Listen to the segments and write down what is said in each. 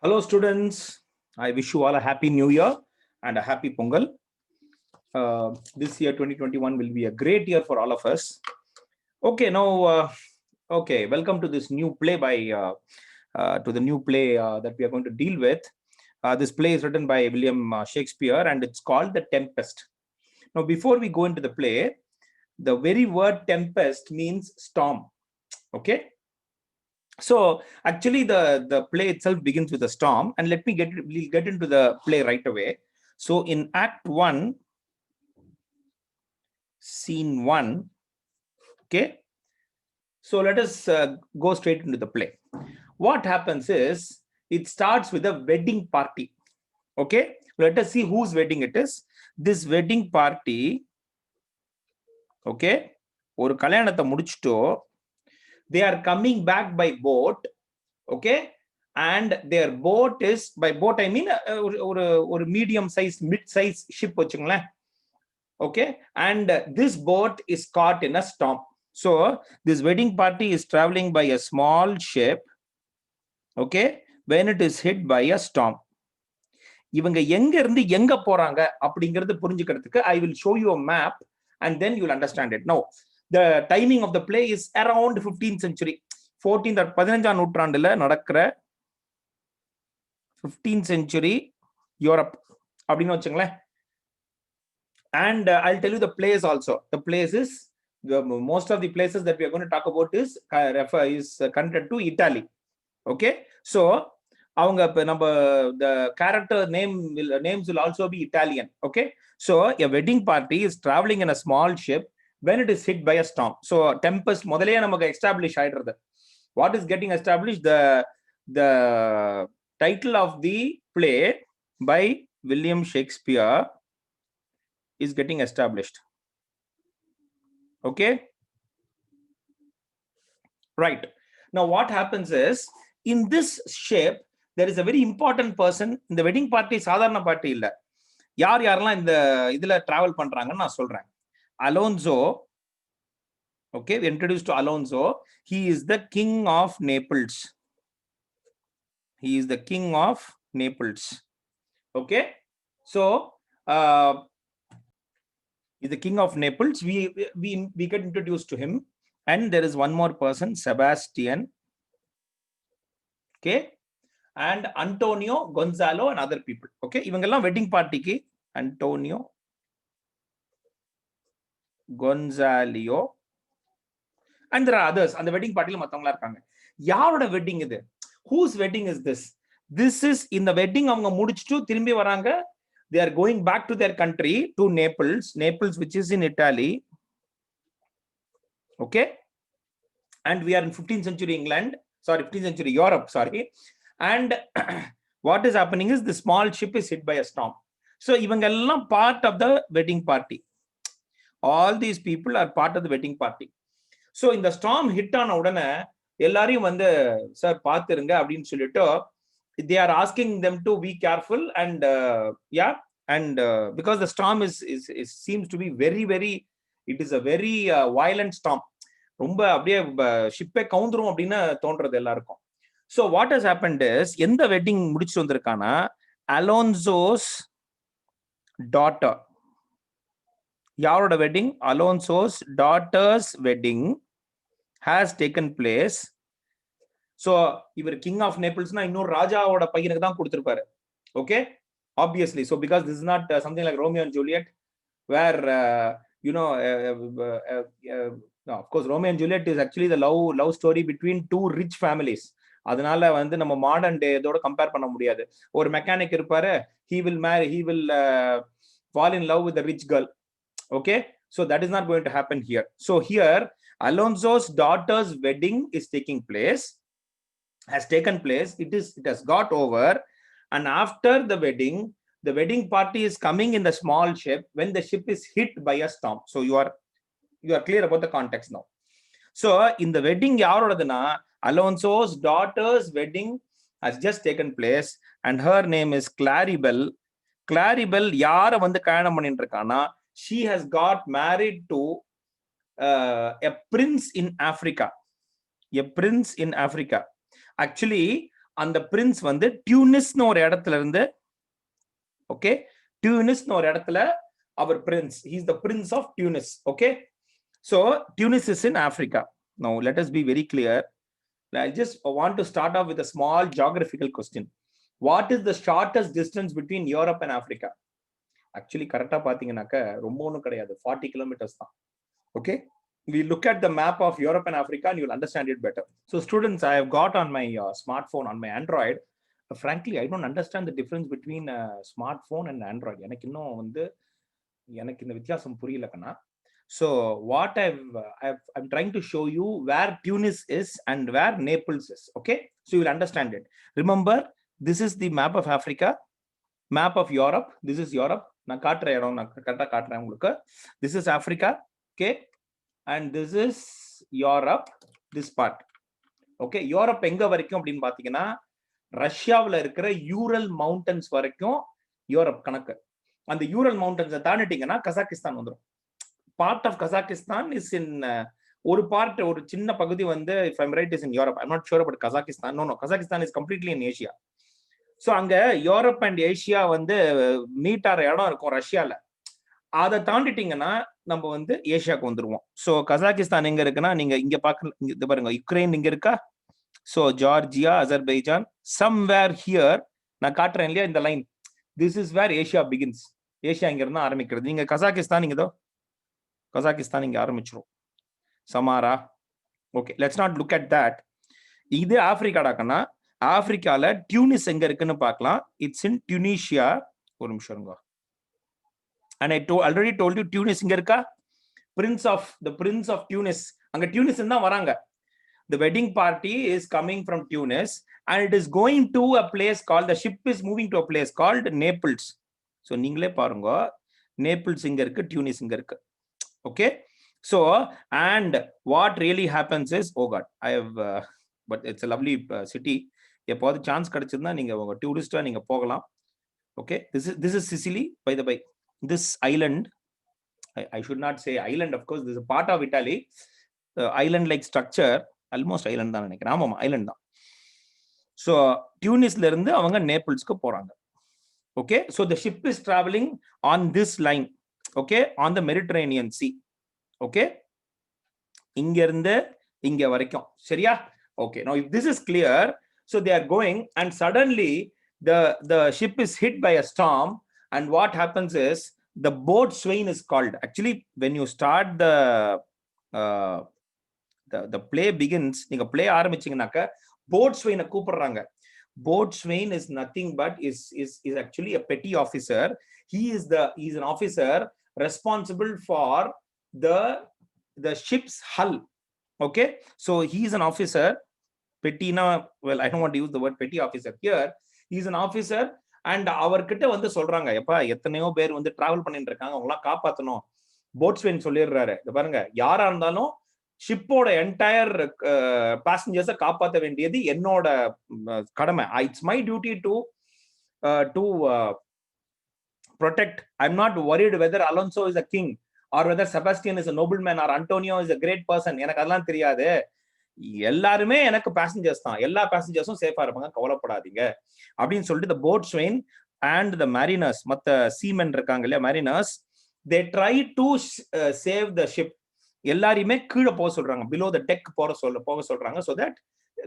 Hello students, I wish you all a happy new year and a happy Pongal. This year 2021 will be a great year for all of us. Okay, now welcome to this new play that we are going to deal with. This play is written by William Shakespeare and it's called The Tempest. Now before we go into the play, the very word tempest means storm. Okay. So actually the play itself begins with a storm, and we'll get into the play right away. So in Act 1, Scene 1, okay. So let us go straight into the play. What happens is it starts with a wedding party. Okay, let us see whose wedding it is. This wedding party, okay, or kalyanatha mudichito, they are coming back by boat, okay, and their boat is, by boat I mean or medium size, mid-size ship, okay, and this boat is caught in a storm. So this wedding party is traveling by a small ship, okay, when it is hit by a storm. இவங்க எங்க இருந்து எங்க போறாங்க அப்படிங்கிறது புரிஞ்சுக்கிறதுக்கு I will show you a map and then you will understand it. Now the timing of the play is around 15th century. 14th or 15ஆம் நூற்றாண்டுல நடக்கிற 15th century Europe அப்படின்னு வச்சுங்களேன். And I'll tell you the place also. The place is, most of the places that we are going to talk about is connected to Italy. Okay, so avanga number the character names will also be Italian. Okay, so a wedding party is traveling in a small ship when it is hit by a storm. So Tempest modale namaga establish aidradhu. What is getting established? The title of the play by William Shakespeare is getting established. Okay, right. Now what happens is, in this ship there is a very important person. In the wedding party சாதாரண party இல்ல, யார் யாரெல்லாம் இந்த இதுல travel பண்றாங்கன்னு நான் சொல்றேன். Alonso, okay, we introduced to Alonso. He is the king of Naples. He is the king of Naples. Okay, so is the king of Naples. We get introduced to him, and there is one more person, Sebastian, okay, and Antonio, Gonzalo, and other people. Okay, ivangella wedding party ki Antonio, Gonzalo, and there are others. And the wedding party la mattavanga irukanga. Yaroda wedding idu? Whose wedding is this? This is in the wedding avanga mudichitu thirumbi varanga. They are going back to their country, to Naples, which is in Italy. Okay, and we are in 15th century England, 15th century Europe, and what is happening is the small ship is hit by a storm. So ivangella part of the wedding party. All these people are part of the wedding party. So in the storm hit on udana எல்லாரையும் வந்து sir பாத்துருங்க அப்படின்னு சொல்லிட்டு they are asking them to be careful, and because the storm is seems to be very, it is a very violent storm. ரொம்ப அப்படியே ஷிப்பே கவுந்துரும் அப்படின்னு தோன்றது எல்லாருக்கும். So what has happened is, எந்த வெட்டிங் முடிச்சு வந்திருக்கானா, அலோன்சோஸ் டாட்டர். யாரோட wedding? Alonso's daughter's wedding has taken place. So இவர் கிங் ஆஃப் நேபிள்ஸ்னா இன்னொரு ராஜாவோட பையனுக்கு தான் கொடுத்திருப்பாரு. Okay, obviously. So because this is not something like Romeo and Juliet, where no, of course Romeo and Juliet is actually the love story between two rich families. அதனால வந்து நம்ம modern day இதோட compare பண்ண முடியாது. ஒரு mechanic இருப்பாரு, he will fall in love with a rich girl. Okay, so that is not going to happen here. So here Alonso's daughter's wedding is taken place. It has got over, and after the wedding party is coming in the small ship when the ship is hit by a storm. So you are clear about the context now. So in the wedding yarodadana, Alonso's daughter's wedding has just taken place, and her name is Claribel. யார வந்து கல்யாணம் பண்ணிட்டு இருக்கானா, she has got married to a prince in Africa. Actually அந்த Prince வந்து டியூனிஸ்னு ஒரு இடத்துல இருந்து, ஓகே, டியூனிஸ்னு ஒரு இடத்துல அவர் Prince, he is the prince of Tunis. Okay, so Tunis is in Africa. Now let us be very clear. I just want to start off with a small geographical question. What is the shortest distance between Europe and Africa? Actually கரெக்டா பாத்தீங்கன்னாக்க ரொம்ப ஒண்ணும் கிடையாது, 40 kilometers தான். Okay, we look at the map of Europe and Africa and you'll understand it better. So students, I have got on my smartphone, on my Android. Frankly, I don't understand the difference between smartphone and Android. எனக்கு இன்னும் வந்து எனக்கு இந்த வித்தியாசம் புரியல கண்ணா. So what I'm trying to show you where Tunis is and where Naples is. Okay, so you will understand it. Remember, this is the map of Africa, map of Europe. This is Europe. நான் காட்டுற இடம் நான் கரெக்டா காட்டுறேன் உங்களுக்கு. This is Africa. Okay, and this is Europe, this part. Okay, Europe எங்க வரைக்கும் அப்படின்னு பாத்தீங்கன்னா ரஷ்யாவில் இருக்கிற யூரல் மவுண்டன்ஸ் வரைக்கும் யூரோப் கணக்கு. அந்த யூரல் மவுண்டன்ஸை தாண்டிட்டீங்கன்னா கசாகிஸ்தான் வந்துடும். Part of Kazakhstan is in, ஒரு பார்ட், ஒரு சின்ன பகுதி வந்து if I'm right is in Europe. I'm not sure about Kazakhstan. No Kazakhstan is completely in Asia. So அங்க யூரோப் அண்ட் ஏஷியா வந்து மீட் ஆகிற இடம் இருக்கும் ரஷ்யால. அதை தாண்டிட்டீங்கன்னா நம்ம வந்து ஏஷியாவுக்கு வந்துருவோம். ஸோ கசாகிஸ்தான் எங்க இருக்குன்னா நீங்க இங்க பாக்க, இது பாருங்க, யுக்ரைன் இங்க இருக்கா. So Georgia, Azerbaijan, somewhere here நான் காட்டுறேன் இல்லையா இந்த line. This is where Asia begins. Asia இங்க இருந்தா ஆரம்பிக்கிறது. நீங்க கசாகிஸ்தான், இங்க கசாகிஸ்தான் இங்க ஆரம்பிச்சிரும், Samara. Okay, let's not look at that. இது ஆப்பிரிக்காடாக்கன்னா ஆப்பிரிக்கால டியூனிஸ் எங்க இருக்குன்னு பார்க்கலாம். It's in Tunisia. ஒரு நிமிஷம் இருங்க. And I already told you Tunis இங்க இருக்கா. Prince of Tunis அங்க டியூனிஸ் தான் வராங்க. The wedding party is coming from Tunis and it is going to a place called, the ship is moving to a place called Naples. So நீங்களே பாருங்க, Naples இங்க இருக்கு, டியூனிஸ் இங்க இருக்கு. Okay, so and what really happens is, oh god, I have but it's a lovely city. எப்போது chance கிடைச்சிருந்தா நீங்க உங்க டூரிஸ்டா நீங்க போகலாம். Okay, this is Sicily, by the way. This island, I should not say island, of course, this is a part of Italy. Island like structure, almost island தான் நினைக்கிறேன். ஆமாமா, Island தான். So டியூனிஸ்ல இருந்து அவங்க நேபிள்ஸ்க்கு போறாங்க. Okay, so the ship is traveling on this line. Okay, on the Mediterranean Sea. Okay, இங்க இருந்து இங்க வரைக்கும், சரியா? Okay, now if this is clear, so they are going and suddenly the ship is hit by a storm, and what happens is the boatswain is called. Actually, when you start the play begins, நீங்க play ஆரம்பிச்சீங்கன்னாக்க boatswain கூப்பிடுறாங்க. Boatswain is nothing but is actually a petty officer. He is an officer responsible for the ship's hull. Okay, so he is an officer. Petty na, well, I don't want to use the word petty officer here. He is an officer and அவர்கிட்ட வந்து சொல்றாங்க, எப்பா எத்தனையோ பேர் வந்து travel பண்ணிட்டு இருக்காங்க, அவங்களாம் காப்பாத்தணும். போட்ஸ்வேன் சொல்லிடுறாரு, இது பாருங்க, யாரா இருந்தாலும் ஷிப்போட என்டையர் பேசஞ்சர்ஸை காப்பாற்ற வேண்டியது என்னோட கடமை. It's my duty to protect. I'm not worried whether Alonso is a king or whether Sebastian is a nobleman or Antonio is a great person. எனக்கு அதெல்லாம் தெரியாது. எல்லாருமே எனக்கு பேசஞ்சர்ஸ் தான், எல்லா பேசஞ்சர்ஸும் சேஃபா இருப்பாங்க, கவலைப்படாதீங்க அப்படின்னு சொல்லிட்டு the boatswain and the mariners, மத்த சீமென் இருக்காங்க இல்லையா, mariners, they try to save the ship. எல்லாரையுமே கீழே போக சொல்றாங்க, below the deck போக சொல்றாங்க, so that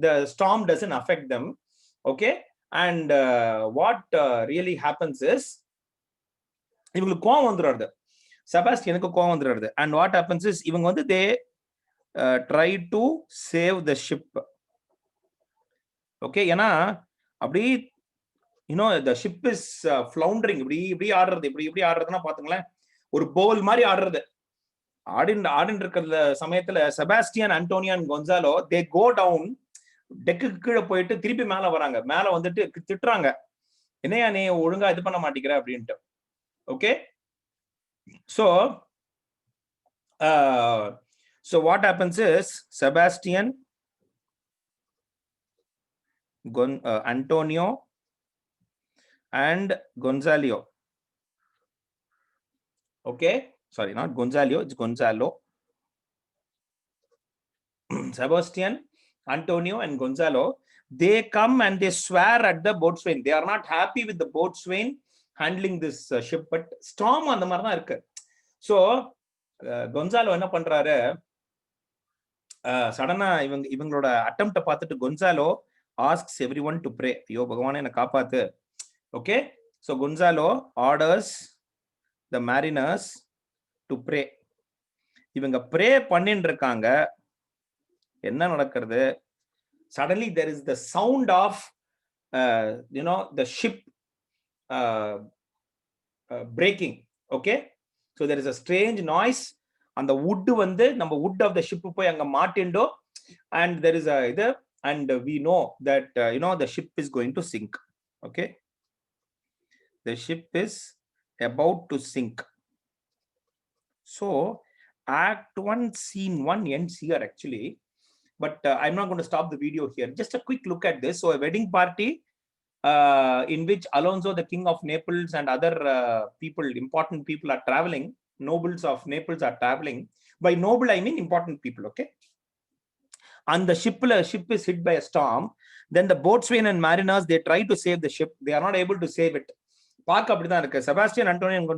the storm doesn't affect them. Okay, and what really happens is, இவங்களுக்கு கோவம் வந்துடுறது, செபாஸ்டியனுக்கு கோவம் வந்துடுறது. and what happens is, இவங்க வந்து they try to save the ship. Okay, ஏன்னா அப்படி the ship is floundering, இப்படி ஆடுறது, இப்படி ஆடுறதுன்னா பாத்துங்களேன், ஒரு போல் மாதிரி ஆடுறது. ஆடின் இருக்கிற சமயத்துல Sebastian, Antonio and Gonzalo they go down, டெக்குக்கு கீழே போயிட்டு திருப்பி மேல வராங்க. மேல வந்துட்டு திட்டுறாங்க, என்னையா நீ ஒழுங்கா இது பண்ண மாட்டேங்கிற அப்படின்ட்டு. Okay, so what happens is, Sebastian, Antonio and Gonzalo. Okay, sorry, not Gonzalo, it's Gonzalo. Sebastian, Antonio and Gonzalo, they come and they swear at the boatswain. They are not happy with the boatswain handling this ship, but storm அந்த மாதிரி தான் இருக்கு. So கொன்சாலோ என்ன பண்றாரு, சடனா இவங்களோட அட்டெம்ப்ட பார்த்துட்டு கொன்சாலோ asks everyone to pray. ஐயோ பகவானே என்ன காப்பாத்து. Okay, so Gonzalo orders the mariners to pray. இவங்க ப்ரே பண்ணிட்டு இருக்காங்க. என்ன நடக்கிறது? Suddenly there is the sound of the ship breaking. Okay, so there is a strange noise. And the wood வந்து நம்ம wood of the ship போய் அங்க மாட்டிண்டோ, and there is a இது, and we know that the ship is going to sink. Okay, the ship is about to sink. So act 1 scene 1 ends here actually, but I'm not going to stop the video here. Just a quick look at this. So a wedding party in which Alonso, the king of Naples, and other people, important people are traveling. Nobles of Naples are traveling. By noble I mean important people. Okay, and the ship is hit by a storm. Then the boatswain and mariners, they try to save the ship. They are not able to save it. பார்க்க அப்படிதான் இருக்கு. Sebastian, Antonio, and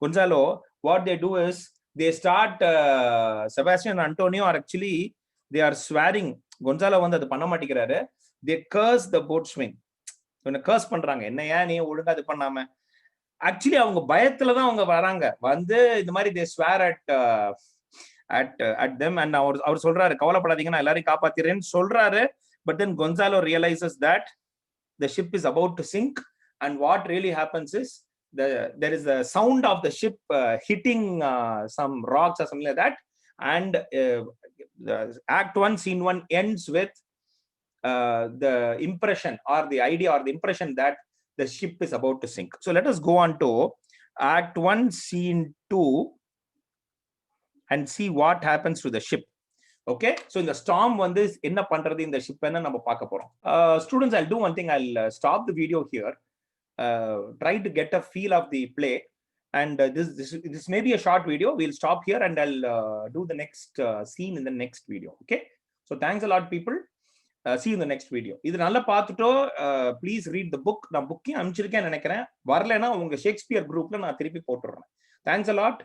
Gonzalo, what they do is they start Sebastian and Antonio are actually, they are swearing. Gonzalo வந்து அது பண்ண மாட்டேங்கிறாரு. They curse the boatswain. இவனை curse பண்றாங்க. என்னையா நீ ஒழுங்கா அது பண்ணாம. Actually அவங்க பயத்துல தான் அவங்க வராங்க. வந்து இந்த மாதிரி they swear at them, and அவர் சொல்றாரு கவலைப்படாதீங்க நான் எல்லாரையும் காப்பாத்திறேன்னு சொல்றாரு. But then Gonzalo realizes that the ship is about to sink, and what really happens is there is a sound of the ship hitting some rocks or something like that, and act 1 scene 1 ends with the impression or the idea or the impression that the ship is about to sink. So let us go on to act 1 scene 2 and see what happens to the ship. Okay, so in the storm வந்து என்ன பண்றது இந்த ship என்ன நம்ம பார்க்க போறோம். Students, I'll do one thing. I'll stop the video here, try to get a feel of the play, and this may be a short video. We'll stop here and I'll do the next scene in the next video. Okay, so thanks a lot people. See you in the next video. இது நல்லா பார்த்துட்டோ please read the book. நான் புக்கையும் அனுப்பிச்சிருக்கேன்னு நினைக்கிறேன். வரலைன்னா உங்க Shakespeare குரூப்ல நான் திருப்பி போட்டுடுறேன். Thanks a lot.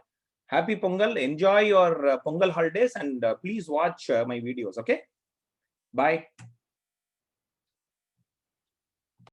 Happy Pongal. Enjoy your Pongal holidays, and please watch my videos. Okay, bye.